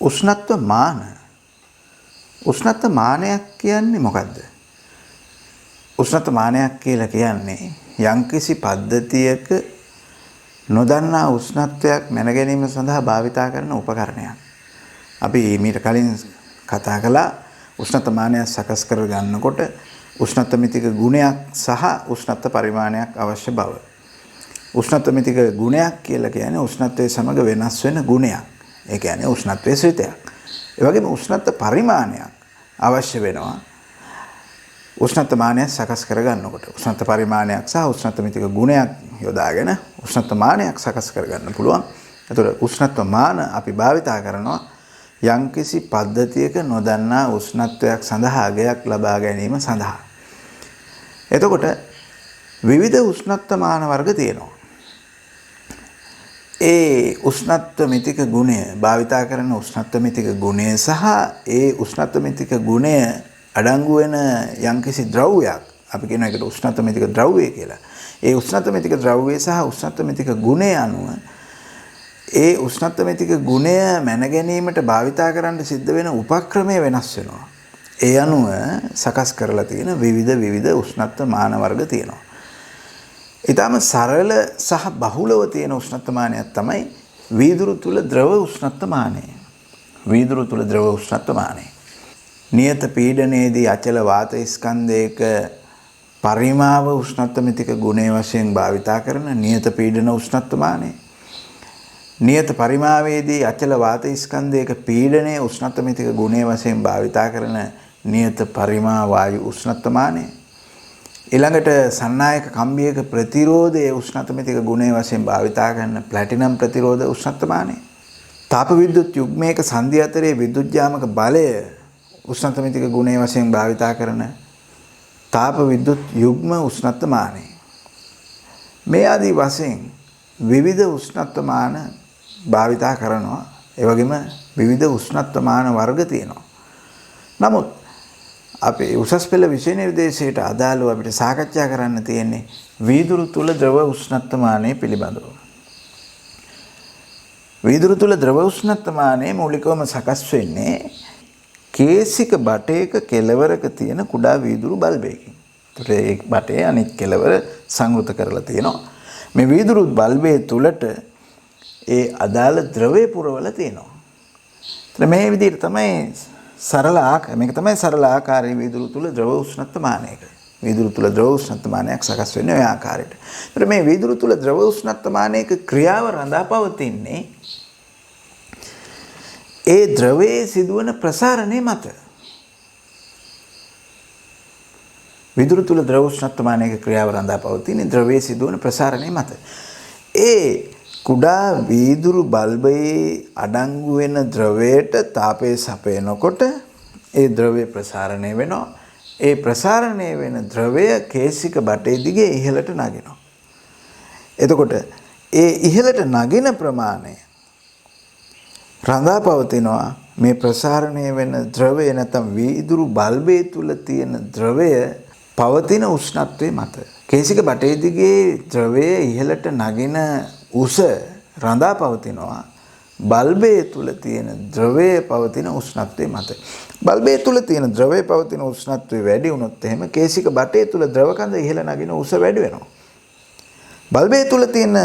උෂ්ණත්ව මාන. උෂ්ණත්ව මානයක් කියන්නේ මොකද්ද? උෂ්ණත්ව මානයක් කියලා කියන්නේ යම්කිසි පද්ධතියක නොදන්නා උෂ්ණත්වයක් මැන ගැනීම සඳහා භාවිතා කරන උපකරණයක්. අපි මීට කලින් කතා කළා උෂ්ණත්ව මානය සකස් කර ගන්නකොට උෂ්ණත්ව මිතික ගුණයක් සහ උෂ්ණත්ව පරිමාණයක් අවශ්‍ය බව. උෂ්ණත්ව මිතික ගුණයක් කියලා කියන්නේ උෂ්ණත්වයේ සමග වෙනස් වෙන ගුණයක්. ඒ කියන්නේ උෂ්ණත්වයේ ශ්‍රිතයක්. ඒ වගේම උෂ්ණත්ව පරිමාණයක් අවශ්‍ය වෙනවා. උෂ්ණත්ව මානය සකස් කර ගන්නකොට උෂ්ණත්ව පරිමාණයක් සහ උෂ්ණත්ව මිතික ගුණයක් යොදාගෙන උෂ්ණත්ව මානයක් සකස් කර ගන්න පුළුවන්. එතකොට උෂ්ණත්ව මාන අපි භාවිතා කරනවා යම්කිසි පද්ධතියක නොදන්නා උෂ්ණත්වයක් සඳහා අගයක් ලබා ගැනීම සඳහා. එතකොට විවිධ උෂ්ණත්ව මාන වර්ග තියෙනවා. ඒ උෂ්ණත්ව මිතික ගුණය භාවිතා කරන උෂ්ණත්ව මිතික ගුණය සහ ඒ උෂ්ණත්ව මිතික ගුණය අඩංගු වෙන යම්කිසි ද්‍රව්‍යයක් අපි කියන එකට උෂ්ණත්ව මිතික ද්‍රව්‍ය කියලා. ඒ උෂ්ණත්ව මිතික ද්‍රව්‍ය සහ උෂ්ණත්ව මිතික ගුණය අනුව ඒ උෂ්ණත්ව මිතික ගුණය මැන ගැනීමට භාවිතා කරන්න සිද්ධ වෙන උපක්‍රමය වෙනස් වෙනවා. ඒ අනුව සකස් කරලා තියෙන විවිධ උෂ්ණත්ව මාන වර්ග තියෙනවා. ඊටම සරල සහ බහුලව තියෙන උෂ්ණත්ව මානයක් තමයි වීදුරු තුල ද්‍රව උෂ්ණත්ව මානය. වීදුරු තුල ද්‍රව උෂ්ණත්ව මානය. නියත පීඩනයේදී අචල වාත ස්කන්ධයක පරිමාව උෂ්ණත්ව මිතික ගුණය වශයෙන් භාවිතා කරන නියත පීඩන උෂ්ණත්ව මානය. නියත පරිමාවේදී අචල වාත ස්කන්ධයක පීඩනයේ උෂ්ණත්ව මිතික ගුණය වශයෙන් භාවිතා කරන නියත පරිමා වායු උෂ්ණත්ව මානය. ඊළඟට සන්නායක කම්බියක ප්‍රතිරෝධයේ උෂ්ණත්ව මිතික ගුණය වශයෙන් භාවිතා කරන ප්ලැටිනම් ප්‍රතිරෝධ උෂ්ණත්ව මානය. තාප විද්‍යුත් යුග්මයක සංධි අතරේ විද්‍යුත් ජාමක බලය උෂ්ණත්ව මිතික ගුණය වශයෙන් භාවිතා කරන තාප විද්‍යුත් යුග්ම උෂ්ණත්ව මානය. මේ ආදී වශයෙන් විවිධ උෂ්ණත්ව මාන භාවිතා කරනවා. ඒ වගේම විවිධ උෂ්ණත්ව මාන වර්ග තියෙනවා. නමුත් අපේ උසස් පෙළ විෂය නිර්දේශයට අදාළව අපිට සාකච්ඡා කරන්න තියෙන්නේ වීදුරු තුල ද්‍රව උෂ්ණත්ව මානය පිළිබඳව. වීදුරු තුල ද්‍රව උෂ්ණත්ව මානය මූලිකවම සකස් වෙන්නේ කේසික බටයක කෙළවරක තියෙන කුඩා වීදුරු බල්බයකින්. ඒතර ඒ බටේ අනිත් කෙළවර සංවෘත කරලා තියෙනවා. මේ වීදුරු බල්බයේ තුලට ඒ අදාළ ද්‍රවය පුරවලා තියෙනවා. ඒතර මේ විදිහට තමයි මේක තමයි සරල ආකාරයේ වීදුරු තුල ද්‍රව උෂ්ණත්ව මානයක. වීදුරු තුල ද්‍රව උෂ්ණත්ව මානයක් සකස් වෙන්නේ ඔය ආකාරයට. ඒතර මේ වීදුරු තුල ද්‍රව උෂ්ණත්ව මානයක ක්‍රියාව රඳා පවතින්නේ ඒ ද්‍රවයේ සිදුවන ප්‍රසාරණය මත. විදුරු තුල ද්‍රව උෂ්ණත්ව මානයක ක්‍රියාව රඳා පවතින ද්‍රවයේ සිදුවන ප්‍රසාරණය මත. ඒ කුඩා වීදුරු බල්බයේ අඩංගු වෙන ද්‍රවයට තාපය සපයනකොට ඒ ද්‍රවය ප්‍රසාරණය වෙනවා. ඒ ප්‍රසාරණය වෙන ද්‍රවය කේසික බටේ දිගේ ඉහළට නගිනවා. එතකොට ඒ ඉහළට නගින ප්‍රමාණය රඳා පවතිනවා මේ ප්‍රසාරණය වෙන ද්‍රවය නැත්නම් වීදුරු බල්බයේ තුල තියෙන ද්‍රවය පවතින උෂ්ණත්වයේ මත. කේසික බටේ දිගේ ද්‍රවය ඉහළට නගින උස රඳා පවතිනවා බල්බයේ තුල තියෙන ද්‍රවය පවතින උෂ්ණත්වයේ මත. බල්බයේ තුල තියෙන ද්‍රවය පවතින උෂ්ණත්වය වැඩි වුණොත් එහෙම කේසික බටේ තුල ද්‍රව කඳ ඉහළ නගින උස වැඩි වෙනවා. බල්බයේ තුල තියෙන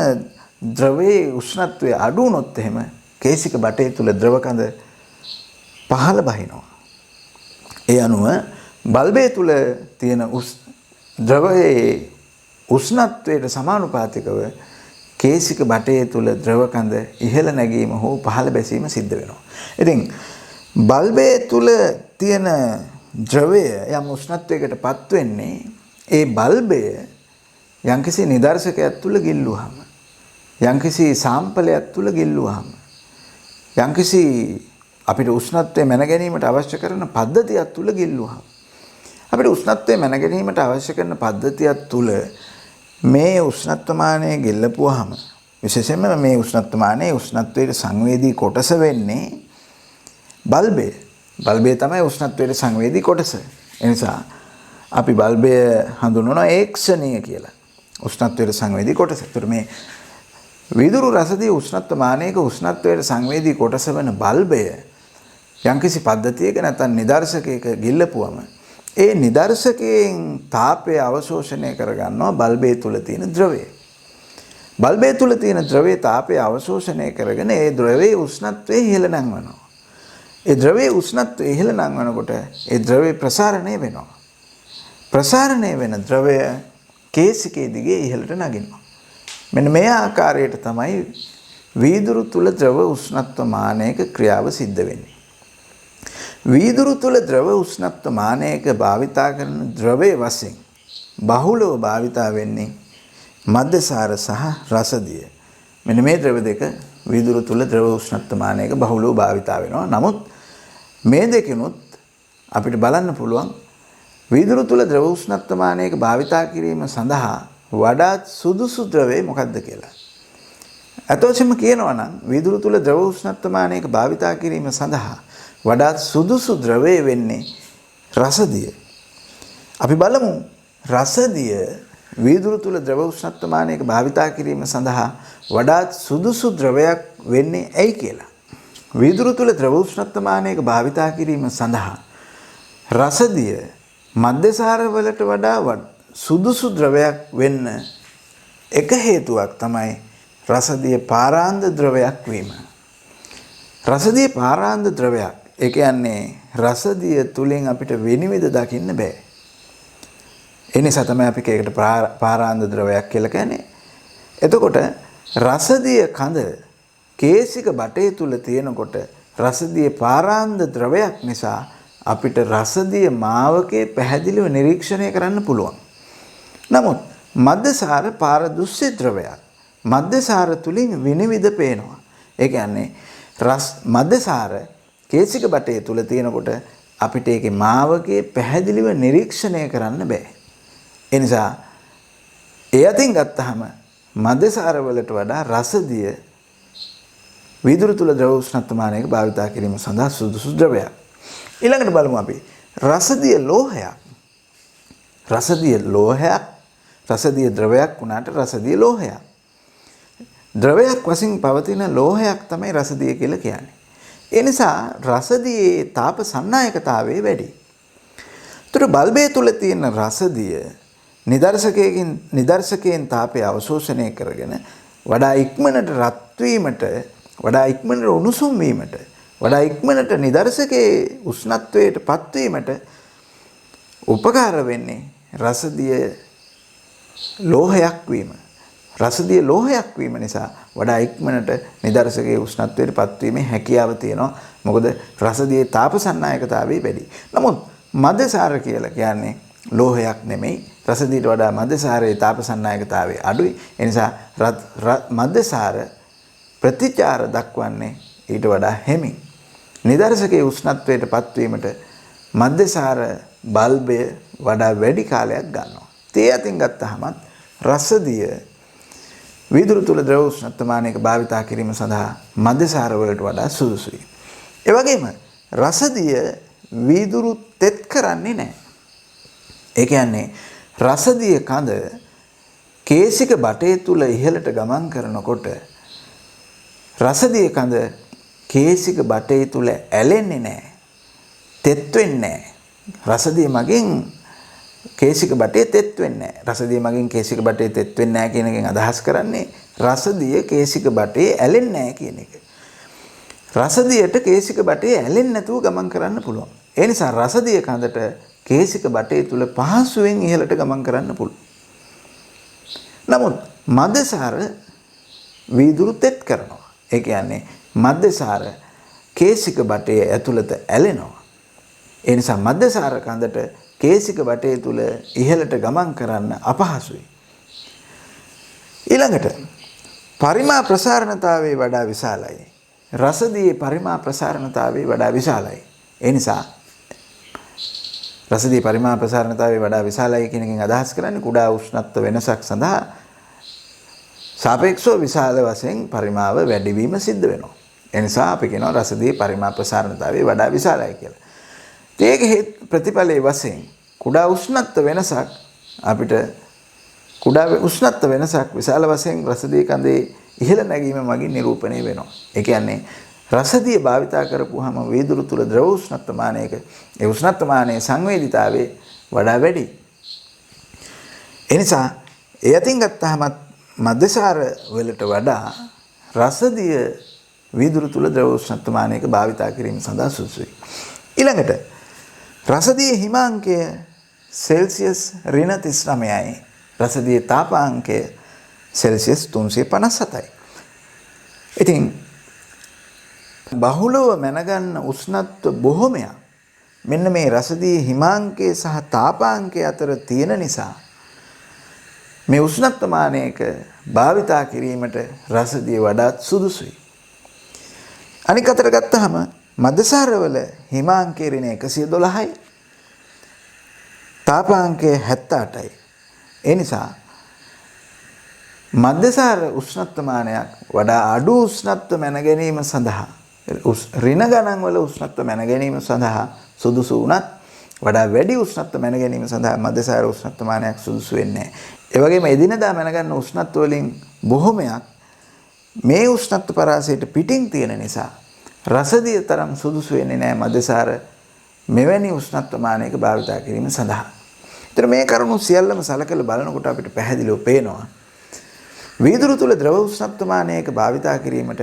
ද්‍රවයේ උෂ්ණත්වය අඩු වුණොත් එහෙම කේසික බටේ තුල ද්‍රව කඳ පහළ බහිනවා. ඒ අනුව බල්බයේ තුල තියෙන ද්‍රවයේ උෂ්ණත්වයට සමානුපාතිකව කේසික බටේ තුල ද්‍රව කඳ ඉහළ නැගීම හෝ පහළ බැසීම සිද්ධ වෙනවා. ඉතින් බල්බයේ තුල තියෙන ද්‍රවය යම් උෂ්ණත්වයකටපත් වෙන්නේ ඒ බල්බය යම්කිසි නිදර්ශකයක් තුල ගිල්ලුවාම, යම්කිසි සාම්පලයක් තුල ගිල්ලුවාම, යම්කිසි අපිට උෂ්ණත්වය මැන ගැනීමට අවශ්‍ය කරන පද්ධතියක් තුල ගිල්ලුවාම, අපිට උෂ්ණත්වය මැන ගැනීමට අවශ්‍ය කරන පද්ධතියක් තුල මේ උෂ්ණත්ව මානය ගෙල්ලපුවාම විශේෂයෙන්ම මේ උෂ්ණත්ව මානයේ උෂ්ණත්වයට සංවේදී කොටස වෙන්නේ බල්බය. බල්බය තමයි උෂ්ණත්වයට සංවේදී කොටස. ඒ නිසා අපි බල්බය හඳුන්වනවා ඒක්ෂණීය කියලා. උෂ්ණත්වයට සංවේදී කොටස. ඒතර මේ විදුරු රසදී උෂ්ණත්ව මානයක උෂ්ණත්වයට සංවේදී කොටස වෙන බල්බය යම්කිසි පද්ධතියක නැත්නම් නිදර්ශකයක ගිල්ලපුවම ඒ නිදර්ශකයෙන් තාපය අවශෝෂණය කරගන්නවා බල්බය තුල තියෙන ද්‍රවය. බල්බය තුල තියෙන ද්‍රවයේ තාපය අවශෝෂණය කරගෙන ඒ ද්‍රවයේ උෂ්ණත්වය ඉහළ නංවනවා. ඒ ද්‍රවයේ උෂ්ණත්වය ඉහළ නංවනකොට ඒ ද්‍රවය ප්‍රසාරණය වෙනවා. ප්‍රසාරණය වෙන ද්‍රවය කේසිකයේ දිගේ ඉහළට නගිනවා. මෙන්න මේ ආකාරයට තමයි වීදුරු තුල ද්‍රව උෂ්ණත්ව මානයක ක්‍රියාව සිද්ධ වෙන්නේ. වීදුරු තුල ද්‍රව උෂ්ණත්ව මානයක භාවිතා කරන ද්‍රවයේ වශයෙන් බහුලව භාවිතා වෙන්නේ මද්දසාර සහ රසදිය. මෙන්න මේ ද්‍රව දෙක වීදුරු තුල ද්‍රව උෂ්ණත්ව මානයක බහුලව භාවිතා වෙනවා. නමුත් මේ දෙකිනුත් අපිට බලන්න පුළුවන් වීදුරු තුල ද්‍රව උෂ්ණත්ව මානයක භාවිතා කිරීම සඳහා වඩාත් සුදුසු ද්‍රවය මොකක්ද කියලා. අතෝෂෙම කියනවා නම් වීදුරු තුල ද්‍රව උෂ්ණත්ව මානයක භාවිතා කිරීම සඳහා වඩාත් සුදුසු ද්‍රවය වෙන්නේ රසදිය. අපි බලමු රසදිය වීදුරු තුල ද්‍රව උෂ්ණත්ව මානයක භාවිතා කිරීම සඳහා වඩාත් සුදුසු ද්‍රවයක් වෙන්නේ ඇයි කියලා. වීදුරු තුල ද්‍රව උෂ්ණත්ව මානයක භාවිතා කිරීම සඳහා රසදිය මද්දසාර වලට වඩා සුදුසු ද්‍රවයක් වෙන්න එක හේතුවක් තමයි රසදිය පාරාන්ද ද්‍රවයක් වීම. රසදිය පාරාන්ද ද්‍රවයක්. ඒ කියන්නේ රසදිය තුලින් අපිට විනිවිද දකින්න බෑ. ඒ නිසා තමයි අපි ඒකට පාරාන්ද ද්‍රවයක් කියලා කියන්නේ. එතකොට රසදිය කඳ කේසික බටේ තුල තියෙනකොට රසදිය පාරාන්ද ද්‍රවයක් නිසා අපිට රසදිය මාවකේ පැහැදිලිව නිරීක්ෂණය කරන්න පුළුවන්. නමුත් මද්දසාර පාරදුස්ස ද්‍රවයක්. මද්දසාර තුලින් විනිවිද පේනවා. ඒ කියන්නේ මද්දසාර කේසික බටේ තුල තියෙනකොට අපිට ඒකේ මාවකේ පැහැදිලිව නිරීක්ෂණය කරන්න බෑ. ඒ නිසා ඒ අතින් ගත්තාම මද්දසාර වලට වඩා රසදිය වීදුරු තුල ද්‍රව උෂ්ණත්ව මානයක භාවිතා කිරීම සඳහා සුදුසු ද්‍රවයක්. ඊළඟට බලමු අපි රසදිය ලෝහයක්. රසදිය ලෝහයක්. රසදිය ද්‍රවයක් වුණාට රසදිය ලෝහයක්. ද්‍රවයක් වශයෙන් පවතින ලෝහයක් තමයි රසදිය කියලා කියන්නේ. ඒ නිසා රසදියේ තාප සන්නායකතාවය වැඩි. ඒතර බල්බය තුල තියෙන රසදිය නිදර්ශකයෙන් තාපය අවශෝෂණය කරගෙන වඩා ඉක්මනට රත් වීමට, වඩා ඉක්මනට උණුසුම් වීමට, වඩා ඉක්මනට නිදර්ශකයේ උෂ්ණත්වයට පත්වීමට උපකාර වෙන්නේ රසදිය ලෝහයක් වීම. රසදිය ලෝහයක් වීම නිසා වඩා ඉක්මනට නිදර්ශකයේ උෂ්ණත්වයට පත්වීමේ හැකියාව තියෙනවා. මොකද රසදියේ තාපසන්නායකතාවය වැඩි. නමුත් මද්දසාර කියලා කියන්නේ ලෝහයක් නෙමෙයි. රසදියට වඩා මද්දසාරයේ තාපසන්නායකතාවය අඩුයි. ඒ නිසා මද්දසාර ප්‍රතිචාර දක්වන්නේ ඊට වඩා හිමි. නිදර්ශකයේ උෂ්ණත්වයට පත්වීමට මද්දසාර බල්බය වඩා වැඩි කාලයක් ගන්නවා. ඒ අතින් ගත්තහම රසදිය වීදුරු තුල ද්‍රව උෂ්ණත්ව මානයක භාවිතා කිරීම සඳහා මද්දසාර වලට වඩා සුදුසුයි. ඒ වගේම රසදිය වීදුරු තෙත් කරන්නේ නැහැ. ඒ කියන්නේ රසදිය කඳ කේසික බටේ තුල ඉහළට ගමන් කරනකොට රසදිය කඳ කේසික බටේ තුල ඇලෙන්නේ නැහැ. තෙත් වෙන්නේ නැහැ. රසදිය මගින් කේසික බටේ තෙත් වෙන්නේ නැහැ. රසදිය මගින් කේසික බටේ තෙත් වෙන්නේ නැහැ කියන එකෙන් අදහස් කරන්නේ රසදිය කේසික බටේ ඇලෙන්නේ නැහැ කියන එක. රසදියට කේසික බටේ ඇලෙන්නේ නැතුව ගමන් කරන්න පුළුවන්. ඒ නිසා රසදිය කඳට කේසික බටේ තුල පහසුවෙන් ඉහළට ගමන් කරන්න පුළුවන්. නමුත් මද්දසාර වීදුරු තෙත් කරනවා. ඒ කියන්නේ මද්දසාර කේසික බටේ ඇතුළත ඇලෙනවා. ඒ නිසා මද්දසාර කඳට කේසික බටේ තුල ඉහළට ගමන් කරන්න අපහසුයි. ඊළඟට පරිමා ප්‍රසාරණතාවයේ වඩා විශාලයි. රසදියේ පරිමා ප්‍රසාරණතාවයේ වඩා විශාලයි. ඒ නිසා රසදියේ පරිමා ප්‍රසාරණතාවයේ වඩා විශාලයි කියන එකෙන් අදහස් කරන්නේ කුඩා උෂ්ණත්ව වෙනසක් සඳහා සාපේක්ෂව විශාල වශයෙන් පරිමාව වැඩි වීම සිද්ධ වෙනවා. ඒ නිසා අපි කියනවා රසදියේ පරිමා ප්‍රසාරණතාවයේ වඩා විශාලයි කියලා. ඒකේ ප්‍රතිඵලයේ වශයෙන් කුඩා උෂ්ණත්ව වෙනසක් අපිට කුඩා උෂ්ණත්ව වෙනසක් විශාල වශයෙන් රසදිය කඳේ ඉහළ නැගීම මගින් නිරූපණය වෙනවා. ඒ කියන්නේ රසදිය භාවිතා කරපුවාම වීදුරු තුල ද්‍රව උෂ්ණත්වමානයක ඒ උෂ්ණත්වමානයේ සංවේදීතාවය වඩා වැඩි. එනිසා ඒ අතින් ගත්තාම මද්දසාර වලට වඩා රසදිය වීදුරු තුල ද්‍රව උෂ්ණත්වමානයක භාවිතා කිරීම සඳහා සුදුසුයි. ඊළඟට රසදිය හිමාංකය සෙල්සියස් -39යි. රසදිය තාපාංකය සෙල්සියස් 357යි. ඉතින් බහුලව මැනගන්න උෂ්ණත්ව බොහොමයක් මෙන්න මේ රසදිය හිමාංකය සහ තාපාංකය අතර තියෙන නිසා මේ උෂ්ණත්වමානයක භාවිතා කිරීමට රසදිය වඩාත් සුදුසුයි. අනික අතට ගත්තාම මද්දසාරවල හිමාංකය ඍණ 112යි තාපාංකය 78යි. ඒ නිසා මද්දසාර උෂ්ණත්වමානයක් වඩා අඩු උෂ්ණත්ව මැන ගැනීම සඳහා ඍණ ගණන් වල උෂ්ණත්ව මැන ගැනීම සඳහා සුදුසු වුණත් වඩා වැඩි උෂ්ණත්ව මැන ගැනීම සඳහා මද්දසාර උෂ්ණත්වමානයක් සුදුසු වෙන්නේ නැහැ. ඒ වගේම එදිනදා මැන ගන්න උෂ්ණත්ව වලින් බොහොමයක් මේ උෂ්ණත්ව පරාසයට පිටින් තියෙන නිසා රසදිය තරම් සුදුසු වෙන්නේ නැහැ මද්දසාර මෙවැනි උෂ්ණත්වමානයක භාවිතා කිරීම සඳහා. ඒතර මේ කරුණු සියල්ලම සලකලා බලනකොට අපිට පැහැදිලිව පේනවා වීදුරු තුල ද්‍රව උෂ්ණත්වමානයක භාවිතා කිරීමට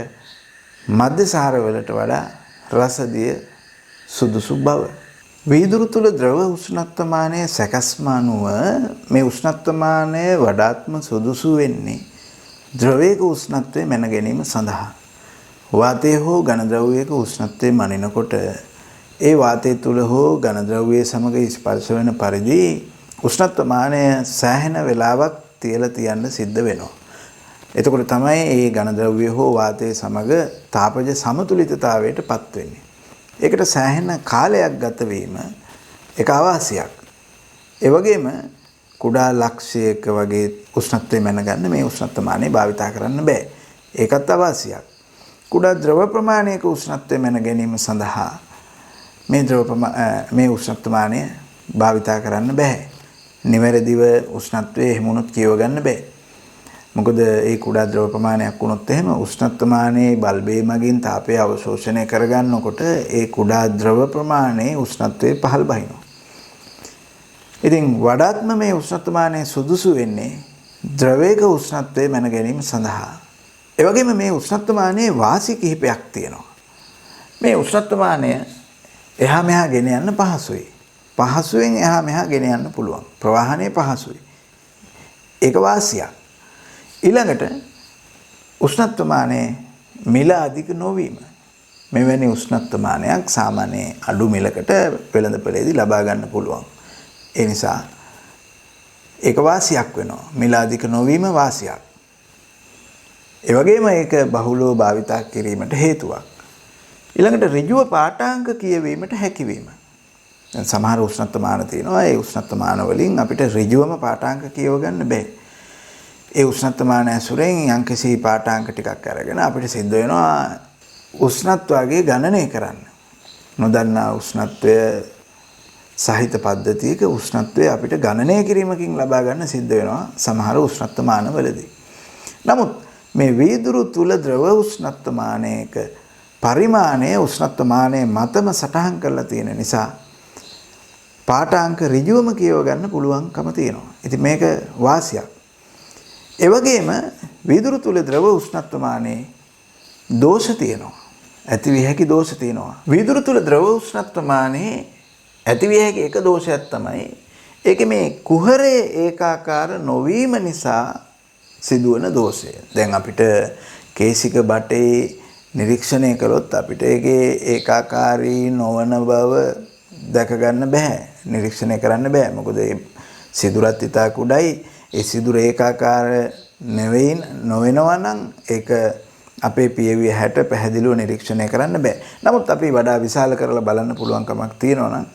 මද්දසාර වලට වඩා රසදිය සුදුසු බව. වීදුරු තුල ද්‍රව උෂ්ණත්වමානය සැකස්ම අනුව මේ උෂ්ණත්වමානය වඩාත්ම සුදුසු වෙන්නේ ද්‍රවයක උෂ්ණත්වය මැන ගැනීම සඳහා. වාතයේ හෝ ඝන ද්‍රවයක උෂ්ණත්වය මනිනකොට ඒ වාතය තුල හෝ ඝන ද්‍රවයේ සමග ස්පර්ශ වෙන පරිදි උෂ්ණත්වමානය සෑහෙන වේලාවක් තියලා තියන්න සිද්ධ වෙනවා. එතකොට තමයි මේ ඝන ද්‍රව්‍ය හෝ වාතයේ සමග තාපජ සමතුලිතතාවයට පත් වෙන්නේ. ඒකට සෑහෙන කාලයක් ගත වීම ඒක අවාසියක්. ඒ වගේම කුඩා ලක්ෂයක වගේ උෂ්ණත්වය මැනගන්න මේ උෂ්ණත්වමානය භාවිතා කරන්න බෑ. ඒකත් අවාසියක්. කුඩා ද්‍රව ප්‍රමාණයක උෂ්ණත්වය මැන ගැනීම සඳහා මේ උෂ්ණත්වමානය භාවිතා කරන්න බෑ. නිවැරදිව උෂ්ණත්වය එහෙම වුණොත් කියව ගන්න බෑ. මොකද ඒ කුඩා ද්‍රව ප්‍රමාණයක් වුණොත් එහෙම උෂ්ණත්වමානයේ බල්බේ මගින් තාපය අවශෝෂණය කරගන්නකොට ඒ කුඩා ද්‍රව ප්‍රමාණයේ උෂ්ණත්වය පහළ බහිනවා. ඉතින් වඩාත්ම මේ උෂ්ණත්වමානය සුදුසු වෙන්නේ ද්‍රවයක උෂ්ණත්වය මැන ගැනීම සඳහා. ඒ වගේම මේ උෂ්ණත්වමානයේ වාසි කිහිපයක් තියෙනවා. මේ උෂ්ණත්වමානය එහා මෙහා ගෙන යන්න පහසුයි. පහසුවෙන් එහා මෙහා ගෙන යන්න පුළුවන්. ප්‍රවාහනය පහසුයි. ඒක වාසියක්. ඊළඟට උෂ්ණත්වමානයේ මිල අධික නොවීම. මෙවැනි උෂ්ණත්වමානයක් සාමාන්‍ය අඩු මිලකට වෙළඳපොලේදී ලබා ගන්න පුළුවන්. ඒ නිසා ඒක වාසියක් වෙනවා. මිල අධික නොවීම වාසියක්. ඒ වගේම ඒක බහුලව භාවිතා කිරීමට හේතුවක්. ඊළඟට ඍජුව පාඨාංක කියවීමට හැකියවීම. දැන් සමහර උෂ්ණත්වමාන තියෙනවා. ඒ උෂ්ණත්වමාන වලින් අපිට ඍජුවම පාඨාංක කියව ගන්න බෑ. ඒ උෂ්ණත්වමාන ඇසුරෙන් යම්කිසි පාඨාංක ටිකක් අරගෙන අපිට සිද්ධ වෙනවා උෂ්ණත්වයේ ගණනය කරන්න. නොදන්නා උෂ්ණත්වය සහිත පද්ධතියක උෂ්ණත්වය අපිට ගණනය කිරීමකින් ලබා ගන්න සිද්ධ වෙනවා සමහර උෂ්ණත්වමාන වලදී. නමුත් මේ වීදුරු තුල ද්‍රව උෂ්ණත්වමානයක පරිමාණය උෂ්ණත්වමානයේ මතම සටහන් කරලා තියෙන නිසා පාඨාංක ඍජුවම කියව ගන්න පුළුවන්කම තියෙනවා. ඉතින් මේක වාසියක්. ඒ වගේම වීදුරු තුල ද්‍රව උෂ්ණත්වමානයේ දෝෂ තියෙනවා. ඇතිවිය හැකි දෝෂ තියෙනවා. වීදුරු තුල ද්‍රව උෂ්ණත්වමානයේ ඇතිවිය හැකි එක දෝෂයක් තමයි ඒකේ මේ කුහරයේ ඒකාකාර නොවීම නිසා සිදුවන දෝෂය. දැන් අපිට කේසික බටේ නිරීක්ෂණය කළොත් අපිට ඒකේ ඒකාකාරී නොවන බව දැක ගන්න බෑ. නිරීක්ෂණය කරන්න බෑ. මොකද ඒ සිදුරත් ඉතා කුඩයි. ඒ සිදුර ඒකාකාර නොවෙනවා නම් ඒක අපේ පියවිය හැට පැහැදිලිව නිරීක්ෂණය කරන්න බෑ. නමුත් අපි වඩා විශාල කරලා බලන්න පුළුවන් කමක් තියෙනවා නම්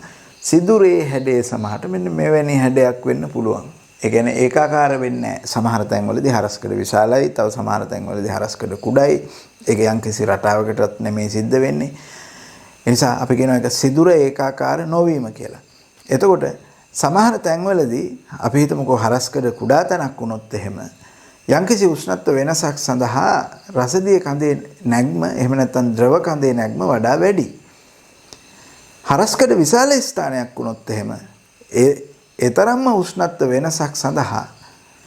සිදුරේ හැඩය සමහරට මෙන්න මෙවැනි හැඩයක් වෙන්න පුළුවන්. ඒ කියන්නේ ඒකාකාර වෙන්නේ නැහැ. සමහර තැන්වලදී හරස්කඩ විශාලයි, තව සමහර තැන්වලදී හරස්කඩ කුඩයි. ඒක යම්කිසි රටාවකටත් නෙමෙයි සිද්ධ වෙන්නේ. ඒ නිසා අපි කියනවා ඒක සිදුර ඒකාකාර නොවීම කියලා. එතකොට සමහර තැන්වලදී අපි හිතමුකෝ හරස්කඩ කුඩා තැනක් වුණොත් එහෙම යම්කිසි උෂ්ණත්ව වෙනසක් සඳහා රසදිය කඳේ නැග්ම එහෙම නැත්නම් ද්‍රව කඳේ නැග්ම වඩා වැඩි. හරස්කඩ විශාල ස්ථානයක් වුණොත් එහෙම ඒ තරම්ම උෂ්ණත්ව වෙනසක් සඳහා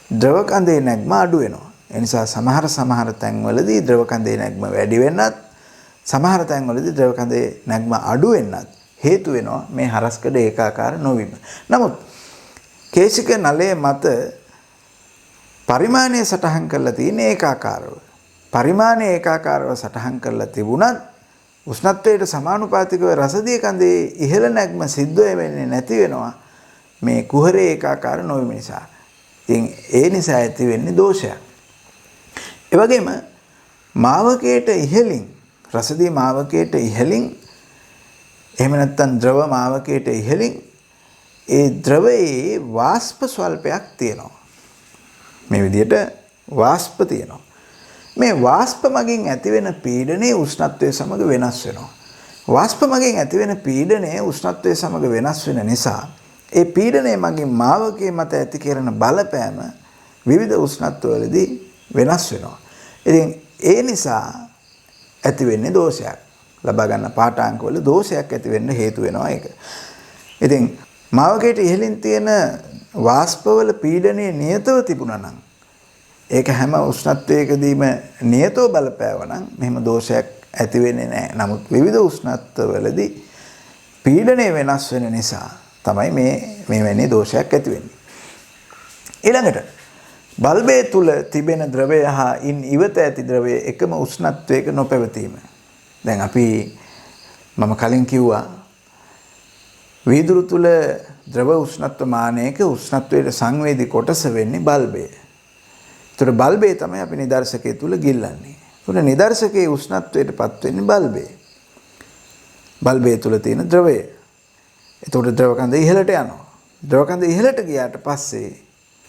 ද්‍රව කඳේ නැග්ම අඩු වෙනවා. ඒ නිසා සමහර තැන්වලදී ද්‍රව කඳේ නැග්ම වැඩි වෙන්නත් සමහර තැන්වලදී ද්‍රව කඳේ නැග්ම අඩු වෙන්නත් හේතු වෙනවා මේ හරස්කඩ ඒකාකාර නොවීම. නමුත් කේශික නලයේ මත පරිමාණය සටහන් කරලා තියෙන ඒකාකාරව. පරිමාණය ඒකාකාරව සටහන් කරලා තිබුණත් උෂ්ණත්වයට සමානුපාතිකව රසදිය කඳේ ඉහළ නැග්ම සිද්ධ වෙන්නේ නැති වෙනවා මේ කුහරේ ඒකාකාර නොවීම නිසා. ඉතින් ඒ නිසා ඇති වෙන්නේ දෝෂයක්. ඒ වගේම මාවකයට ඉහළින් රසදිය මාවකයට ඉහළින් එහෙම නැත්නම් ද්‍රව මාවකයට ඉහළින් ඒ ද්‍රවයේ වාෂ්ප ස්වල්පයක් තියෙනවා. මේ විදිහට වාෂ්ප තියෙනවා. මේ වාෂ්ප මගින් ඇතිවෙන පීඩනයේ උෂ්ණත්වය සමග වෙනස් වෙනවා. වාෂ්ප මගින් ඇතිවෙන පීඩනයේ උෂ්ණත්වය සමග වෙනස් වෙන නිසා ඒ පීඩනය මගින් මාවකයේ මත ඇති කරන බලපෑම විවිධ උෂ්ණත්වවලදී වෙනස් වෙනවා. ඉතින් ඒ නිසා ඇති වෙන්නේ දෝෂයක්. ලබා ගන්න පාඨාංකවල දෝෂයක් ඇති වෙන්න හේතු වෙනවා ඒක. ඉතින් මාවකයට ඉහළින් තියෙන වාෂ්පවල පීඩනයේ නියතව තිබුණා නම් ඒක හැම උෂ්ණත්වයකදීම නියතව බලපෑවා නම් මෙහෙම දෝෂයක් ඇති වෙන්නේ නැහැ. නමුත් විවිධ උෂ්ණත්වවලදී පීඩනය වෙනස් වෙන නිසා තමයි මේ වෙන්නේ දෝෂයක් ඇති වෙන්නේ. ඊළඟට බල්බය තුල තිබෙන ද්‍රවය හා ඉන් ඉවත ඇති ද්‍රවය එකම උෂ්ණත්වයක නොපැවතීම. දැන් අපි මම කලින් කිව්වා වීදුරු තුල ද්‍රව උෂ්ණත්ව මානයක උෂ්ණත්වයට සංවේදී කොටස වෙන්නේ බල්බය. ඒතර බල්බය තමයි අපි නිදර්ශකයේ තුල ගිල්ලන්නේ. ඒතර නිදර්ශකයේ උෂ්ණත්වයටපත් වෙන්නේ බල්බය. බල්බය තුල තියෙන ද්‍රවය. ඒතර ද්‍රව කඳ ඉහළට යනවා. ද්‍රව කඳ ඉහළට ගියාට පස්සේ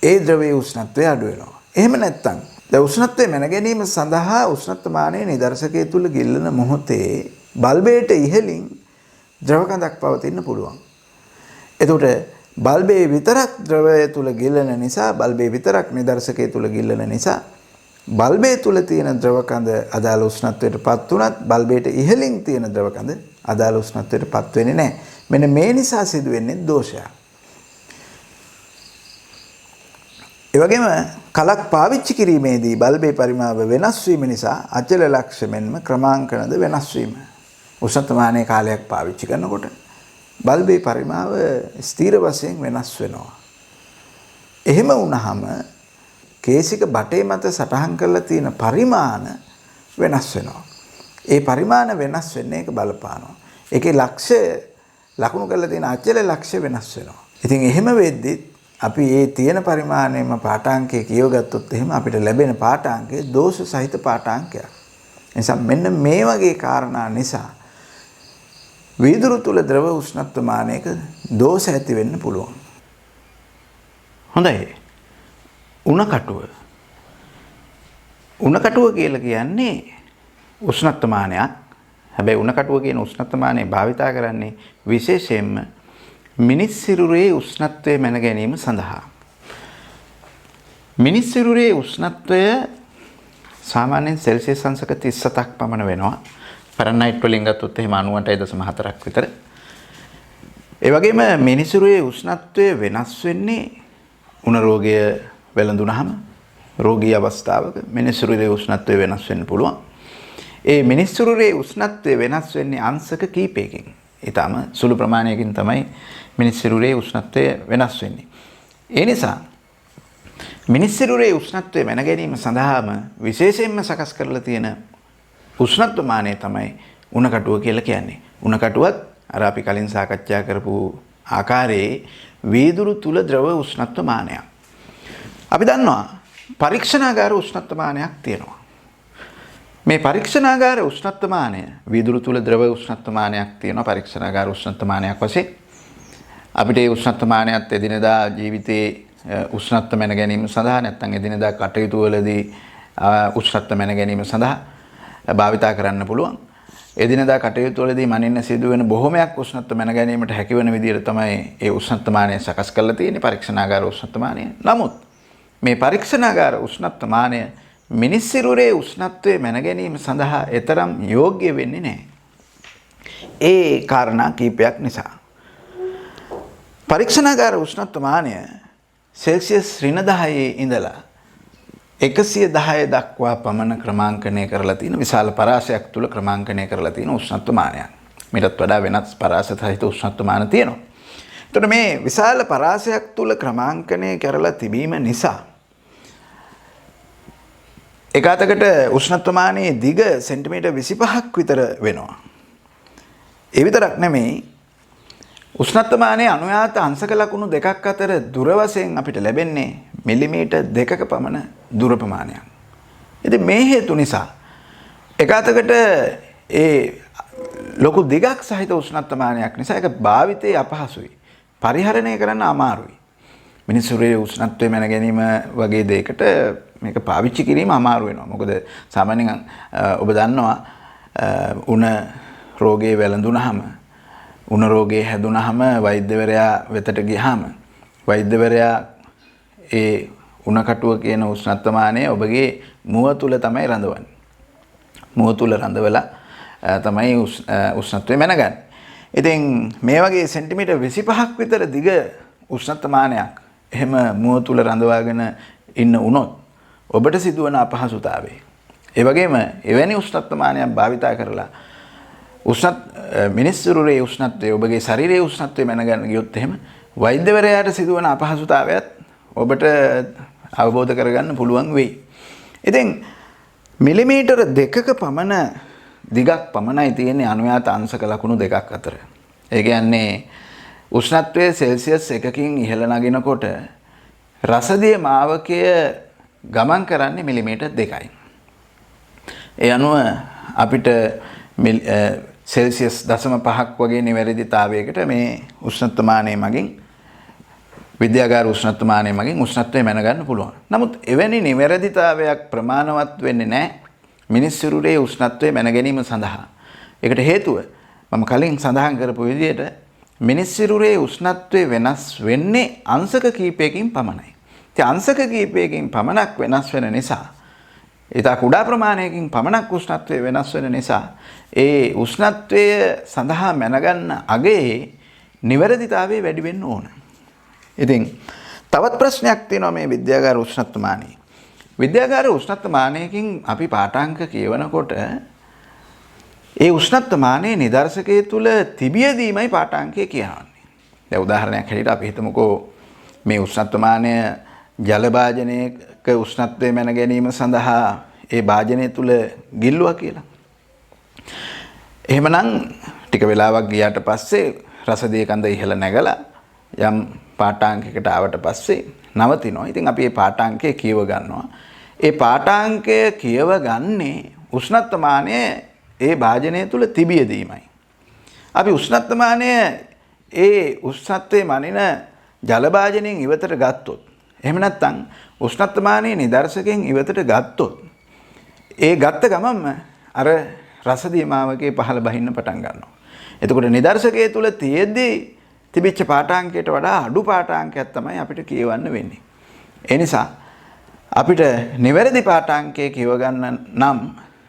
ඒ ද්‍රවයේ උෂ්ණත්වය අඩු වෙනවා. එහෙම නැත්නම් දැන් උෂ්ණත්වය මැන ගැනීම සඳහා උෂ්ණත්ව මානයේ නිදර්ශකයේ තුල ගිල්ලන මොහොතේ බල්බයට ඉහළින් ද්‍රව කඳක් පවතින්න පුළුවන්. එතකොට බල්බේ විතරක් ද්‍රවය තුල ගිල්ලන නිසා බල්බේ විතරක් නිදර්ශකයේ තුල ගිල්ලන නිසා බල්බේ තුල තියෙන ද්‍රව කඳ අදාළ උෂ්ණත්වයටපත් උනත් බල්බේට ඉහළින් තියෙන ද්‍රව කඳ අදාළ උෂ්ණත්වයටපත් වෙන්නේ නැහැ. මෙන්න මේ නිසා සිදුවෙන්නේ දෝෂයක්. ඒ වගේම කලක් පාවිච්චි කිරීමේදී බල්බේ පරිමාව වෙනස් වීම නිසා අචල ලක්ෂ මෙන්ම ක්‍රමාංකනද වෙනස් වීම. උෂ්ණත්වමානයේ කාලයක් පාවිච්චි කරනකොට බල්බේ පරිමාව ස්ථීර වශයෙන් වෙනස් වෙනවා. එහෙම වුණාම කේසික බටේ මත සටහන් කරලා තියෙන පරිමාණ වෙනස් වෙනවා. ඒ පරිමාණ වෙනස් වෙන්නේ ඒක බලපානවා. ඒකේ ලක්ෂ්‍ය ලකුණු කරලා තියෙන අචල ලක්ෂ්‍ය වෙනස් වෙනවා. ඉතින් එහෙම වෙද්දි අපි මේ තියෙන පරිමාණයම පාඨාංකය කියවගත්තොත් එහෙම අපිට ලැබෙන පාඨාංකය දෝෂ සහිත පාඨාංකයක්. එනිසා මෙන්න මේ වගේ කාරණා නිසා වීදුරු තුල ද්‍රව උෂ්ණත්ව මානයක දෝෂ ඇති වෙන්න පුළුවන්. හොඳයි. උණ කටුව. උණ කටුව කියලා කියන්නේ උෂ්ණත්ව මානයක්. හැබැයි උණ කටුව කියන උෂ්ණත්ව මානය භාවිතා කරන්නේ විශේෂයෙන්ම මිනිස් සිරුරේ උෂ්ණත්වය මැන ගැනීම සඳහා. මිනිස් සිරුරේ උෂ්ණත්වය සාමාන්‍යයෙන් සෙල්සියස් අංශක 37ක් පමණ වෙනවා. ෆැරන්හයිට් වලින් ගත්තොත් එහෙම 98.4ක් විතර. ඒ වගේම මිනිස් සිරුරේ උෂ්ණත්වය වෙනස් වෙන්නේ උණ රෝගය වැළඳුනහම රෝගී අවස්ථාවක මිනිස් සිරුරේ උෂ්ණත්වය වෙනස් වෙන්න පුළුවන්. ඒ මිනිස් සිරුරේ උෂ්ණත්වය වෙනස් වෙන්නේ අංශක කීපයකින්. ඊටම සුළු ප්‍රමාණයකින් තමයි මිනිස් සිරුරේ උෂ්ණත්වය වෙනස් වෙන්නේ. ඒ නිසා මිනිස් සිරුරේ උෂ්ණත්වය මැන ගැනීම සඳහාම විශේෂයෙන්ම සකස් කරලා තියෙන උෂ්ණත්ව මානය තමයි උණ කටුව කියලා කියන්නේ. උණ කටුවත් අර අපි කලින් සාකච්ඡා කරපු ආකාරයේ වීදුරු තුල ද්‍රව උෂ්ණත්ව මානයක්. අපි දන්නවා පරීක්ෂණාගාර උෂ්ණත්ව මානයක් තියෙනවා. මේ පරීක්ෂණාගාර උෂ්ණත්ව මානය වීදුරු තුල ද්‍රව උෂ්ණත්ව මානයක් තියෙනවා පරීක්ෂණාගාර උෂ්ණත්ව මානයක් වශයෙන්. අපිට මේ උෂ්ණත්ව මානයත් එදිනදා ජීවිතයේ උෂ්ණත්ව මැන ගැනීම සඳහා නැත්නම් එදිනදා කටයුතු වලදී උෂ්ණත්ව මැන ගැනීම සඳහා භාවිතා කරන්න පුළුවන්. එදිනදා කටයුතු වලදී මනින්න සිදුවෙන බොහොමයක් උෂ්ණත්ව මැන ගැනීමට හැකිවන විදිහට තමයි මේ උෂ්ණත්ව මානය සකස් කරලා තියෙන්නේ පරීක්ෂණාගාර උෂ්ණත්ව මානය. නමුත් මේ පරීක්ෂණාගාර උෂ්ණත්වමානය මිනිස් සිරුරේ උෂ්ණත්වය මැන ගැනීම සඳහා එතරම් යෝග්‍ය වෙන්නේ නැහැ. ඒ කාරණා කීපයක් නිසා. පරීක්ෂණාගාර උෂ්ණත්වමානය සෙල්සියස් ඍණ 10 ඉඳලා 110 දක්වා පමණ ක්‍රමාංකනය කරලා තියෙන විශාල පරාසයක් තුල ක්‍රමාංකනය කරලා තියෙන උෂ්ණත්වමානයක්. මීටත් වඩා වෙනත් පරාස සහිත උෂ්ණත්වමාන තියෙනවා. එතකොට මේ විශාල පරාසයක් තුල ක්‍රමාංකනය කරලා තිබීම නිසා එකාතකට උෂ්ණත්වමානයේ දිග සෙන්ටිමීටර් 25ක් විතර වෙනවා. ඒ විතරක් නෙමෙයි උෂ්ණත්වමානයේ අනුයාත අංශක ලකුණු දෙකක් අතර දුර වශයෙන් අපිට ලැබෙන්නේ මිලිමීටර් 2ක පමණ දුර ප්‍රමාණයක්. ඉතින් මේ හේතු නිසා එකාතකට ඒ ලොකු දිගක් සහිත උෂ්ණත්වමානයක් නිසා ඒක භාවිතයේ අපහසුයි. පරිහරණය කරන්න අමාරුයි. මිනිස්සුගේ උෂ්ණත්වය මැන ගැනීම වගේ දෙයකට මේක පාවිච්චි කිරීම අමාරු වෙනවා. මොකද සාමාන්‍යයෙන් ඔබ දන්නවා උණ රෝගේ වැළඳුනහම උණ රෝගේ හැදුනහම වෛද්‍යවරයා වෙතට ගියාම වෛද්‍යවරයා ඒ උණ කටුව කියන උෂ්ණත්වමානය ඔබගේ මුව තුල තමයි රඳවන්නේ. මුව තුල රඳවලා තමයි උෂ්ණත්වය මැනගන්නේ. ඉතින් මේ වගේ සෙන්ටිමීටර් 25ක් විතර දිග උෂ්ණත්වමානයක් එහෙම මුව තුල රඳවාගෙන ඉන්න උනොත් ඔබට සිදුවන අපහසුතාවය. ඒ වගේම එවැනි උෂ්ණත්වමානයක් භාවිතා කරලා මිනිස් සිරුරේ උෂ්ණත්වය ඔබගේ ශරීරයේ උෂ්ණත්වය මැනගන්න ගියොත් එහෙම වෛද්‍යවරයාට සිදුවන අපහසුතාවයත් ඔබට අවබෝධ කරගන්න පුළුවන් වෙයි. ඉතින් මිලිමීටර 2ක පමණ දිගක් පමණයි තියෙන්නේ අනුයාත අංශක ලකුණු දෙකක් අතර. ඒ කියන්නේ උෂ්ණත්වය සෙල්සියස් 1කින් ඉහළ නගිනකොට රසදිය මාවකය ගමන් කරන්නේ මිලිමීටර් 2යි. ඒ අනුව අපිට සෙල්සියස් 0.5ක් වගේ නිවැරදිතාවයකට මේ උෂ්ණත්වමානය මගින් විද්‍යාගාර උෂ්ණත්වමානය මගින් උෂ්ණත්වය මැනගන්න පුළුවන්. නමුත් එවැනි නිවැරදිතාවයක් ප්‍රමාණවත් වෙන්නේ නැහැ මිනිස් සිරුරේ උෂ්ණත්වය මැන ගැනීම සඳහා. ඒකට හේතුව මම කලින් සඳහන් කරපු විදිහට මිනිස් සිරුරේ උෂ්ණත්වය වෙනස් වෙන්නේ අංශක කීපයකින් පමණයි. ඉතින් අංශක කීපයකින් පමණක් වෙනස් වෙන නිසා ඊට කුඩා ප්‍රමාණයකින් පමණක් උෂ්ණත්වය වෙනස් වෙන නිසා ඒ උෂ්ණත්වය සඳහා මැනගන්න අගේ නිවැරදිතාවය වැඩි වෙන්න ඕන. ඉතින් තවත් ප්‍රශ්නයක් තියෙනවා මේ විද්‍යාගාර උෂ්ණත්වමානයේ. විද්‍යාගාර උෂ්ණත්වමානයකින් අපි පාඨාංක කියවනකොට ඒ උෂ්ණත්වමානයේ නිදර්ශකයේ තුල තිබියදීමයි පාඨාංකය කියවන්නේ. දැන් උදාහරණයක් හැටියට අපි හිතමුකෝ මේ උෂ්ණත්වමානය ජල භාජනයක උෂ්ණත්වය මැන ගැනීම සඳහා ඒ භාජනය තුල ගිල්ලුවා කියලා. එහෙමනම් ටික වෙලාවක් ගියාට පස්සේ රසදිය කඳ ඉහළ නැගලා යම් පාඨාංකයකට ආවට පස්සේ නවතිනවා. ඉතින් අපි මේ පාඨාංකය කියව ගන්නවා. ඒ පාඨාංකය කියව ගන්නේ උෂ්ණත්වමානය ඒ භාජනය තුල තිබියදීමයි. අපි උෂ්ණත්වමානය ඒ උෂ්ණත්වයේ මනින ජල භාජනයෙන් ඉවතට ගත්තොත් එහෙම නැත්නම් උෂ්ණත්වමානයේ නිදර්ශකයෙන් ඉවතට ගත්තොත් ඒ ගත්ත ගමන්ම අර රසදිය මාවකේ පහළ බහින්න පටන් ගන්නවා. එතකොට නිදර්ශකයේ තුල තියෙද්දී තිබිච්ච පාඨාංකයට වඩා අඩු පාඨාංකයක් තමයි අපිට කියවන්න වෙන්නේ. ඒ නිසා අපිට නිවැරදි පාඨාංකය කියව ගන්න නම්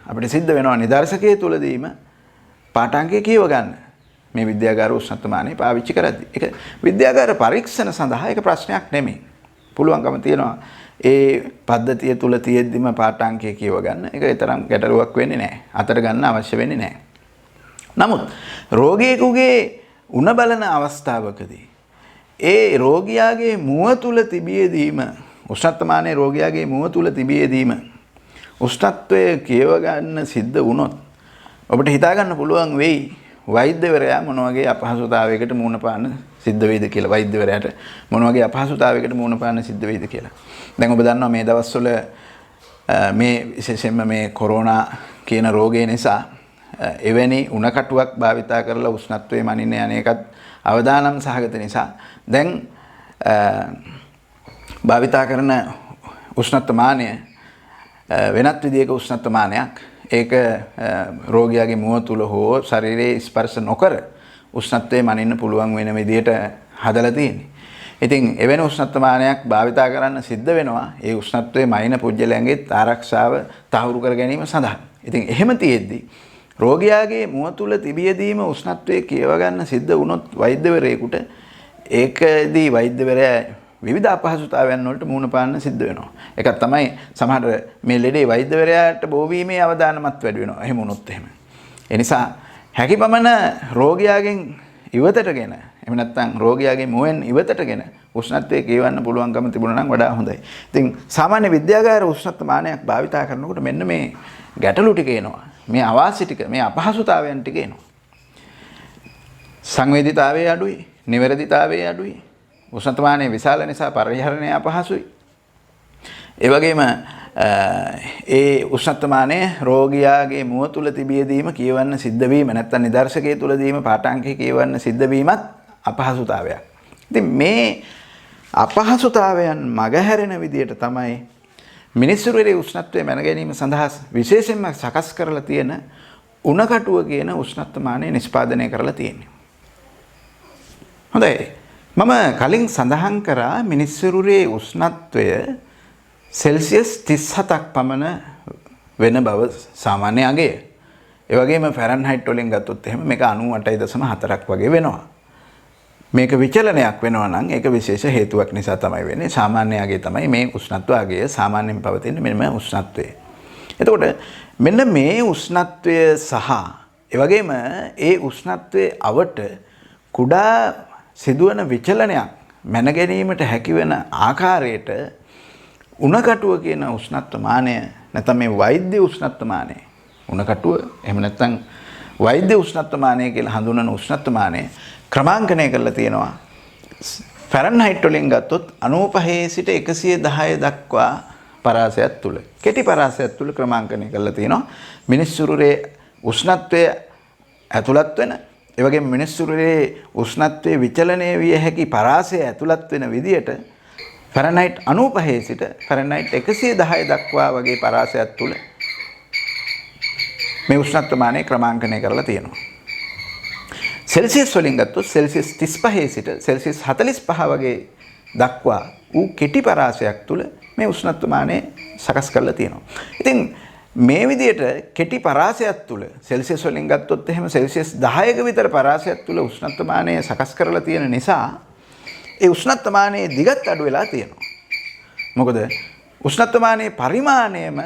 අපිට සිද්ධ වෙනවා නිදර්ශකයේ තුලදීම පාඨාංකය කියව ගන්න. මේ විද්‍යාගාර උෂ්ණත්වමානය පාවිච්චි කරද්දී. ඒක විද්‍යාගාර පරීක්ෂණ සඳහා ඒක ප්‍රශ්නයක් නෙමෙයි. පුළුවන්කම තියෙනවා ඒ පද්ධතිය තුල තියෙද්දිම පාඨාංකය කියව ගන්න. ඒක තරම් ගැටලුවක් වෙන්නේ නැහැ. අතට ගන්න අවශ්‍ය වෙන්නේ නැහැ. නමුත් රෝගියෙකුගේ උණ බලන අවස්ථාවකදී ඒ රෝගියාගේ මුව තුල තිබියදීම උෂ්ණත්වමානයේ රෝගියාගේ මුව තුල තිබියදීම උෂ්ණත්වය කියව ගන්න සිද්ධ වුණොත් ඔබට හිතා ගන්න පුළුවන් වෙයි වෛද්‍යවරයා මොන වගේ අපහසුතාවයකට මුහුණ පාන්න සිද්ධ වෙයිද කියලා. වෛද්‍යවරයාට මොන වගේ අපහසුතාවයකට මුහුණ පාන්න සිද්ධ වෙයිද කියලා. දැන් ඔබ දන්නවා මේ දවස්වල මේ විශේෂයෙන්ම මේ කොරෝනා කියන රෝගය නිසා එවැනි උණ කටුවක් භාවිතා කරලා උෂ්ණත්වයේ මනින්න යන එකත් අවදානම් සහගත නිසා දැන් භාවිතා කරන උෂ්ණත්වමානය වෙනත් විදියක උෂ්ණත්වමානයක්. ඒක රෝගියාගේ මුව තුල හෝ ශරීරයේ ස්පර්ශ නොකර උෂ්ණත්වයේ මනින්න පුළුවන් වෙන විදියට හදලා තියෙන්නේ. ඉතින් එවැනි උෂ්ණත්වමානයක් භාවිතා කරන්න සිද්ධ වෙනවා ඒ උෂ්ණත්වයේ මයින පුජ්‍යලයන්ගේ ආරක්ෂාව තහවුරු කර ගැනීම සඳහා. ඉතින් එහෙම තියෙද්දි රෝගියාගේ මුව තුල තිබියදීම උෂ්ණත්වයේ කියව ගන්න සිද්ධ වුණොත් වෛද්‍යවරයෙකුට ඒකදී වෛද්‍යවරයා විවිධ අපහසුතාවයන් වලට මුහුණ පාන්න සිද්ධ වෙනවා. ඒකත් තමයි සමහර මේ ලෙඩේ වෛද්‍යවරයාට බෝවීමේ අවදානමත් වැඩි වෙනවා. එහෙම වුණොත් එහෙම. ඒ නිසා හැකියපමණ රෝගියාගෙන් ඉවතටගෙන එහෙම නැත්නම් රෝගියාගේ මුවෙන් ඉවතටගෙන උෂ්ණත්වයේ කියවන්න පුළුවන්කම තිබුණා නම් වඩා හොඳයි. ඉතින් සාමාන්‍ය විද්‍යාගාර උෂ්ණත්වමානයක් භාවිතා කරනකොට මෙන්න මේ ගැටලු ටික එනවා. මේ අවාසි ටික, මේ අපහසුතාවයන් ටික එනවා. සංවේදීතාවයේ අඩුයි, නිවැරදිතාවයේ අඩුයි. උෂ්ණත්වමානයේ විශාල නිසා පරිහරණය අපහසුයි. ඒ වගේම ඒ උෂ්ණත්වමානයේ රෝගියාගේ මුව තුල තිබියදීම කියවන්න සිද්ධ වීම නැත්නම් නිදර්ශකයේ තුලදීම පාඨාංකයේ කියවන්න සිද්ධ වීමත් අපහසුතාවයක්. ඉතින් මේ අපහසුතාවයන් මගහැරෙන විදියට තමයි මිනිස්සුන්ගේ උෂ්ණත්වය මැන ගැනීම සඳහා විශේෂයෙන්ම සකස් කරලා තියෙන උණකටුව කියන උෂ්ණත්වමානය නිෂ්පාදනය කරලා තියෙන්නේ. හොඳයි. මම කලින් සඳහන් කරා මිනිස්සුන්ගේ උෂ්ණත්වය සෙල්සියස් 37ක් පමණ වෙන බව සාමාන්‍ය අගය. ඒ වගේම ෆැරන්හයිට් වලින් ගත්තොත් එහෙම මේක 98.4ක් වගේ වෙනවා. මේක විචලනයක් වෙනවා නම් ඒක විශේෂ හේතුවක් නිසා තමයි වෙන්නේ. සාමාන්‍ය අගය තමයි මේ උෂ්ණත්ව අගය සාමාන්‍යයෙන් පවතින මෙන්න මේ උෂ්ණත්වය. එතකොට මෙන්න මේ උෂ්ණත්වය සහ ඒ වගේම ඒ උෂ්ණත්වයේ අවට කුඩා සිදුවන විචලනයක් මැන ගැනීමට හැකි වෙන ආකාරයට උණකටුව කියන උෂ්ණත්වමානය නැත්නම් මේ වෛද්‍ය උෂ්ණත්වමානය උණකටුව එහෙම නැත්නම් වෛද්‍ය උෂ්ණත්වමානය කියලා හඳුන්වන උෂ්ණත්වමානය ක්‍රමාංකනය කරලා තියෙනවා. ෆැරන්හයිට් වලින් ගත්තොත් 95 සිට 110 දක්වා පරාසයක් තුල කෙටි පරාසයක් තුල ක්‍රමාංකනය කරලා තියෙනවා. මිනිස්සුරුවේ උෂ්ණත්වය ඇතුළත් වෙන ඒ වගේම මිනිස්සුරුවේ උෂ්ණත්වයේ විචලනය විය හැකි පරාසය ඇතුළත් වෙන විදියට ෆැරන්හයිට් 95 සිට ෆැරන්හයිට් 110 දක්වා වගේ පරාසයක් තුල මේ උෂ්ණත්වමානය ක්‍රමාංකනය කරලා තියෙනවා. සෙල්සියස් වලින් ගත්තොත් සෙල්සියස් 35 සිට සෙල්සියස් 45 වගේ දක්වා ඌ කෙටි පරාසයක් තුල මේ උෂ්ණත්වමානය සකස් කරලා තියෙනවා. ඉතින් මේ විදිහට කෙටි පරාසයක් තුල සෙල්සියස් වලින් ගත්තොත් එහෙම සෙල්සියස් 10ක විතර පරාසයක් තුල උෂ්ණත්වමානය සකස් කරලා තියෙන නිසා ඒ උෂ්ණත්වමානයේ දිගත් අඩු වෙලා තියෙනවා. මොකද උෂ්ණත්වමානයේ පරිමාණයම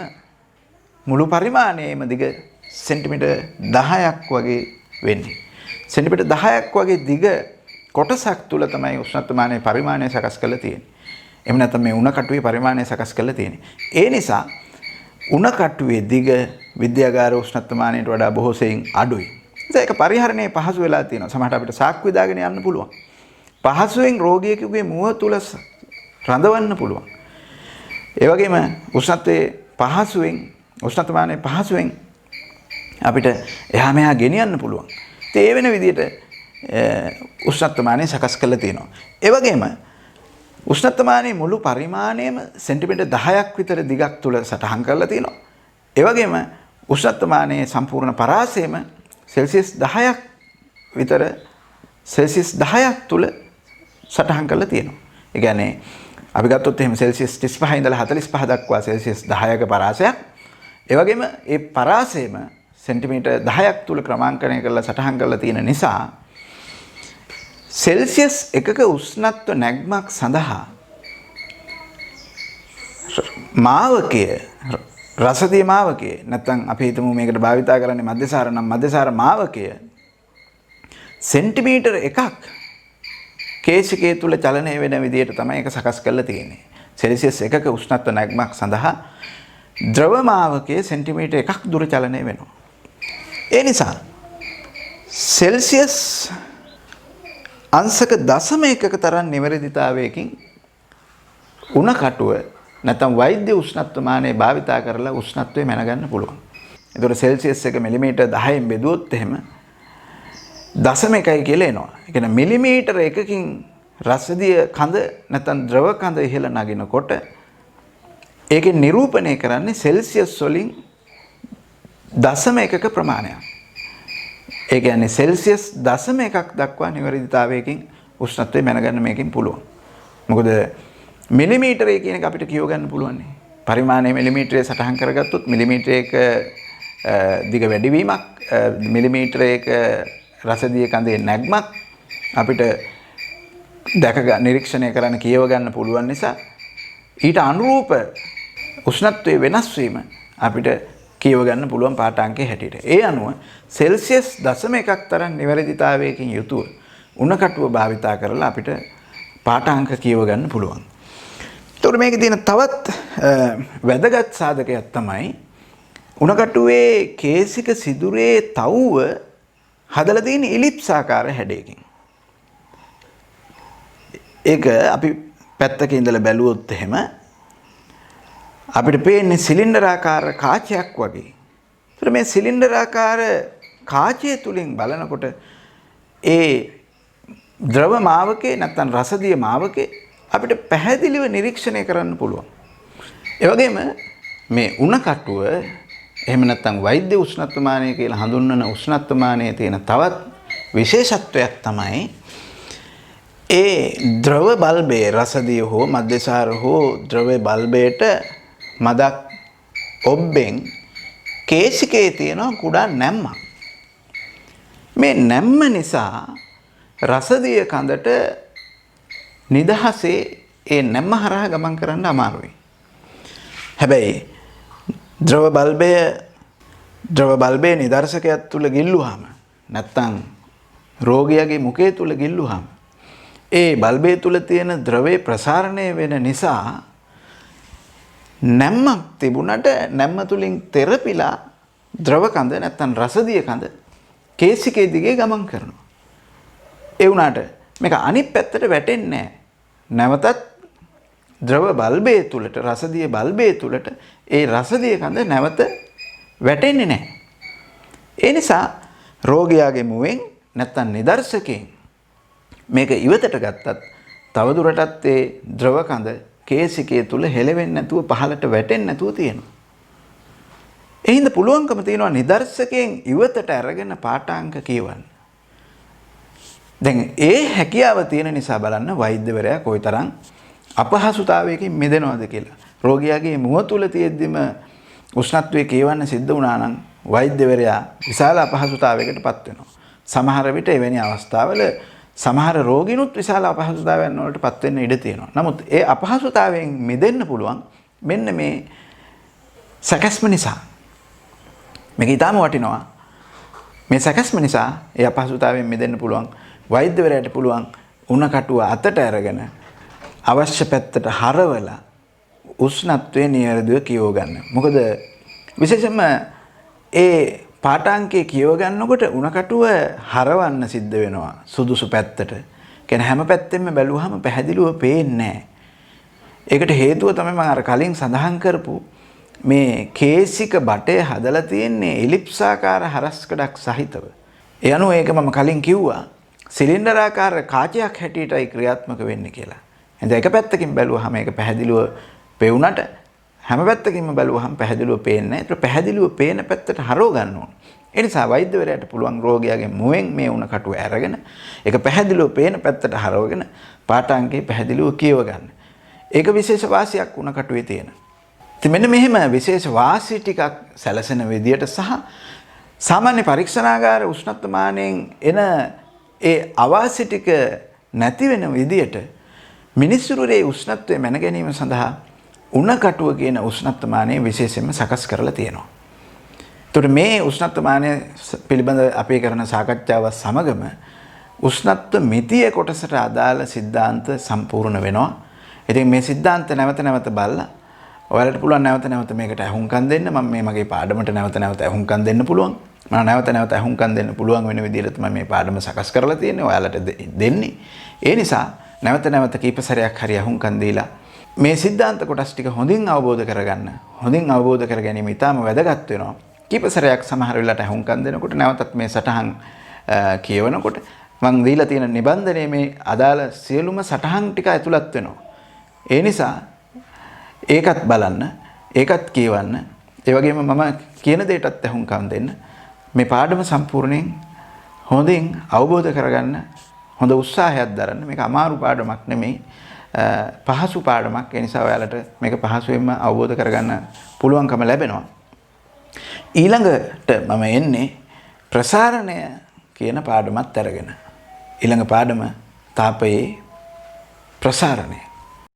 මුළු පරිමාණයේම දිග සෙන්ටිමීටර් 10ක් වගේ වෙන්නේ. සෙන්ටිමීටර් 10ක් වගේ දිග කොටසක් තුල තමයි උෂ්ණත්වමානයේ පරිමාණය සකස් කරලා තියෙන්නේ. එහෙම නැත්නම් මේ උණකටුවේ පරිමාණය සකස් කරලා තියෙන්නේ. ඒ නිසා උණකටුවේ දිග විද්‍යාගාර උෂ්ණත්වමානයට වඩා බොහෝ සෙයින් අඩුයි. ඒක පරිහරණයේ පහසු වෙලා තියෙනවා. සමහරට අපිට සාක්කු විදාගෙන යන්න පුළුවන්. පහසුවෙන් රෝගියෙකුගේ මුව තුල රඳවන්න පුළුවන්. ඒ වගේම උෂ්ණත්වමානයේ පහසුවෙන් අපිට එහා මෙහා ගෙනියන්න පුළුවන්. ඒ වෙන විදිහට උෂ්ණත්වමානය සකස් කරලා තියෙනවා. ඒ වගේම උෂ්ණත්වමානයේ මුළු පරිමාණයම සෙන්ටිමීටර් 10ක් විතර දිගක් තුල සටහන් කරලා තියෙනවා. ඒ වගේම උෂ්ණත්වමානයේ සම්පූර්ණ පරාසයම සෙල්සියස් 10ක් විතර සෙල්සියස් 10ක් තුල සටහන් කරලා තියෙනවා. ඒ කියන්නේ අපි ගත්තොත් එහෙම සෙල්සියස් 35 ඉඳලා 45 දක්වා සෙල්සියස් 10ක පරාසයක්. ඒ වගේම ඒ පරාසයම සෙන්ටිමීටර් 10ක් තුල ක්‍රමාංකනය කරලා සටහන් කරලා තියෙන නිසා සෙල්සියස් 1ක උෂ්ණත්ව නැග්මක් සඳහා මාවකය රසදිය මාවකය නැත්නම් අපි හිතමු මේකට භාවිතා කරන්නේ මධ්‍යසාර නම් මධ්‍යසාර මාවකය සෙන්ටිමීටර් 1ක් කේශිකය තුල චලනය වෙන විදිහට තමයි ඒක සකස් කරලා තියෙන්නේ. සෙල්සියස් 1ක උෂ්ණත්ව නැග්මක් සඳහා ද්‍රව මාවකය සෙන්ටිමීටර් 1ක් දුර චලනය වෙනවා. ඒ නිසා සෙල්සියස් අංශක 0.1ක තරම් නිවැරදිතාවයකින් උණකටුව නැත්නම් වෛද්‍ය උෂ්ණත්වමානය භාවිතා කරලා උෂ්ණත්වය මැනගන්න පුළුවන්. ඒතකොට සෙල්සියස් 1 මිලිමීටර් 10න් බෙදුවොත් එහෙම 0.1යි කියලා එනවා. ඒ කියන්නේ මිලිමීටර 1කින් රසදිය කඳ නැත්නම් ද්‍රව කඳ ඉහළ නගිනකොට ඒකේ නිරූපණය කරන්නේ සෙල්සියස් වලින් 0.1ක ප්‍රමාණයක්. ඒ කියන්නේ සෙල්සියස් 0.1ක් දක්වා නිවැරදිතාවයකින් උෂ්ණත්වය මැනගන්න මේකෙන් පුළුවන්. මොකද මිලිමීටරය කියන එක අපිට කියව ගන්න පුළුවන් නේ. පරිමාණය මිලිමීටරයේ සටහන් කරගත්තොත් මිලිමීටරයක දිග වැඩිවීමක් මිලිමීටරයක රසදිය කඳේ නැග්මක් අපිට නිරීක්ෂණය කරන්න කියව ගන්න පුළුවන් නිසා ඊට අනුරූප උෂ්ණත්වයේ වෙනස් වීම අපිට කියව ගන්න පුළුවන් පාඨාංකයේ හැටියට. ඒ අනුව සෙල්සියස් 0.1ක් තරම් නිවැරදිතාවයකින් යුතුව උණ කටුව භාවිතා කරලා අපිට පාඨාංක කියව ගන්න පුළුවන්. එතකොට මේකේ තියෙන තවත් වැදගත් සාධකයක් තමයි උණ කටුවේ කේසික සිදුරේ තවුව හදලා තියෙන ඉලිප්සාකාර හැඩයකින්. ඒක අපි පැත්තක ඉඳලා බැලුවොත් එහෙම අපිට පේන්නේ සිලින්ඩරාකාර කාචයක් වගේ. ඒතර මේ සිලින්ඩරාකාර කාචය තුලින් බලනකොට ඒ ද්‍රව මාවකේ නැත්නම් රසදිය මාවකේ අපිට පැහැදිලිව නිරීක්ෂණය කරන්න පුළුවන්. ඒ වගේම මේ උණ කටුව එහෙම නැත්නම් වෛද්‍ය උෂ්ණත්වමානය කියලා හඳුන්වන උෂ්ණත්වමානයේ තියෙන තවත් විශේෂත්වයක් තමයි ඒ ද්‍රව බල්බයේ රසදිය හෝ මද්දසාර හෝ ද්‍රව බල්බයට මදක් ඔබ්බෙන් කේසිකයේ තියෙන කුඩා නැම්මක්. මේ නැම්ම නිසා රසදිය කඳට නිදහසේ ඒ නැම්ම හරහා ගමන් කරන්න අමාරුයි. හැබැයි ද්‍රව බල්බයේ නිදර්ශකයක් තුල ගිල්ලුවාම නැත්තම් රෝගියාගේ මුඛය තුල ගිල්ලුවාම ඒ බල්බය තුල තියෙන ද්‍රවයේ ප්‍රසාරණය වෙන නිසා නැම්මක් තිබුණට නැම්ම තුලින් තෙරපිලා ද්‍රව කඳ නැත්තම් රසදිය කඳ කේසිකේ දිගේ ගමන් කරනවා. ඒ වුණාට මේක අනිත් පැත්තට වැටෙන්නේ නැහැ. නැවතත් ද්‍රව බල්බයේ තුලට රසදිය බල්බයේ තුලට ඒ රසදිය කඳ නැවත වැටෙන්නේ නැහැ. ඒ නිසා රෝගියාගේ මුවෙන් නැත්තම් නිදර්ශකයෙන් මේක ඉවතට ගත්තත් තවදුරටත් ඒ ද්‍රව කඳ කේසිකයේ තුල හෙලවෙන්නේ නැතුව පහළට වැටෙන්නේ නැතුව තියෙනවා. ඒ හින්දා පුළුවන්කම තියෙනවා නිදර්ශකයෙන් ඉවතට අරගෙන පාඨාංක කියවන්න. දැන් ඒ හැකියාව තියෙන නිසා බලන්න වෛද්‍යවරයා කොයිතරම් අපහසුතාවයකින් මිදෙනවද කියලා. රෝගියාගේ මුව තුල තියෙද්දිම උෂ්ණත්වයේ කියවන්න සිද්ධ වුණා නම් වෛද්‍යවරයා විශාල අපහසුතාවයකටපත් වෙනවා. සමහර විට එවැනි අවස්ථාවල සමහර රෝගිනුත් විශාල අපහසුතාවයන් වලටපත් වෙන්න ඉඩ තියෙනවා. නමුත් ඒ අපහසුතාවයෙන් මිදෙන්න පුළුවන් මෙන්න මේ සැකස්ම නිසා. මේක ඊටම වටිනවා. මේ සැකස්ම නිසා ඒ අපහසුතාවයෙන් මිදෙන්න පුළුවන් වෛද්‍යවරයාට පුළුවන් උණ කටුව අතට අරගෙන අවශ්‍ය පැත්තට හරවලා උෂ්ණත්වයේ නිවැරදිව කියව ගන්න. මොකද විශේෂයෙන්ම ඒ පාඨාංකයේ කියව ගන්නකොට උණ කටුව හරවන්න සිද්ධ වෙනවා සුදුසු පැත්තට. කියන්නේ හැම පැත්තෙම බැලුවහම පැහැදිලිව පේන්නේ නැහැ. ඒකට හේතුව තමයි මම අර කලින් සඳහන් කරපු මේ කේසික බටය හදලා තියෙන්නේ එලිප්සාකාර හරස්කඩක් සහිතව. ඒ අනුව ඒක මම කලින් කිව්වා සිලින්ඩරාකාර කාචයක් හැටියටයි ක්‍රියාත්මක වෙන්නේ කියලා. එහෙනම් එක පැත්තකින් බැලුවහම ඒක පැහැදිලිව පෙවුනට හැම පැත්තකින්ම බැලුවහම පැහැදිලිව පේන්නේ නැහැ. ඒක පැහැදිලිව පේන පැත්තට හරව ගන්න ඕන. ඒ නිසා වෛද්‍යවරයාට පුළුවන් රෝගියාගේ මුවෙන් මේ උණ කටුව අරගෙන ඒක පැහැදිලිව පේන පැත්තට හරවගෙන පාඨාංකේ පැහැදිලිව කියව ගන්න. ඒක විශේෂ වාසියක් උණ කටුවේ තියෙන. ඉතින් මෙන්න මෙහෙම විශේෂ වාසි ටිකක් සැලසෙන විදියට සහ සාමාන්‍ය පරීක්ෂණාගාර උෂ්ණත්වමානයෙන් එන ඒ අවාසි ටික නැති වෙන විදියට මිනිස්සුරුවේ උෂ්ණත්වය මැන ගැනීම සඳහා උණ කටුව කියන උෂ්ණත්වමානය විශේෂයෙන්ම සකස් කරලා තියෙනවා. එතකොට මේ උෂ්ණත්වමානය පිළිබඳ අපි කරන සාකච්ඡාව සමගම උෂ්ණත්ව මිතිය කොටසට අදාළ સિદ્ધාන්ත සම්පූර්ණ වෙනවා. ඉතින් මේ સિદ્ધාන්ත නැවත නැවත බලලා ඔයාලට පුළුවන් නැවත නැවත මේකට අහුම්කම් දෙන්න. මම මේ මගේ පාඩමට නැවත නැවත අහුම්කම් දෙන්න පුළුවන්. මම නැවත නැවත අහුම්කම් දෙන්න පුළුවන් වෙන විදිහට තමයි මේ පාඩම සකස් කරලා තියෙන්නේ. ඔයාලට දෙන්නේ. ඒ නිසා නැවත නැවත කීප සැරයක් හරි අහුම්කම් දීලා මේ સિદ્ધාන්ත කොටස් ටික හොඳින් අවබෝධ කරගන්න. හොඳින් අවබෝධ කර ගැනීම ඉතාම වැදගත් වෙනවා. කීප සැරයක් සමහර වෙලාවට අහුම්කම් දෙනකොට නැවතත් මේ සටහන් කියවනකොට මම දීලා තියෙන නිබන්ධනයේ මේ අදාළ සියලුම සටහන් ටික ඇතුළත් වෙනවා. ඒ නිසා ඒකත් බලන්න, ඒකත් කියවන්න. ඒ වගේම මම කියන දෙයටත් අහුම්කම් දෙන්න. මේ පාඩම සම්පූර්ණයෙන් හොඳින් අවබෝධ කරගන්න හොඳ උත්සාහයක් දරන්න. මේක අමාරු පාඩමක් නෙමෙයි. පහසු පාඩමක්. ඒ නිසා ඔයාලට මේක පහසුවෙන්ම අවබෝධ කරගන්න පුළුවන්කම ලැබෙනවා. ඊළඟට මම එන්නේ ප්‍රසාරණය කියන පාඩමත් අරගෙන. ඊළඟ පාඩම තාපයේ ප්‍රසාරණය.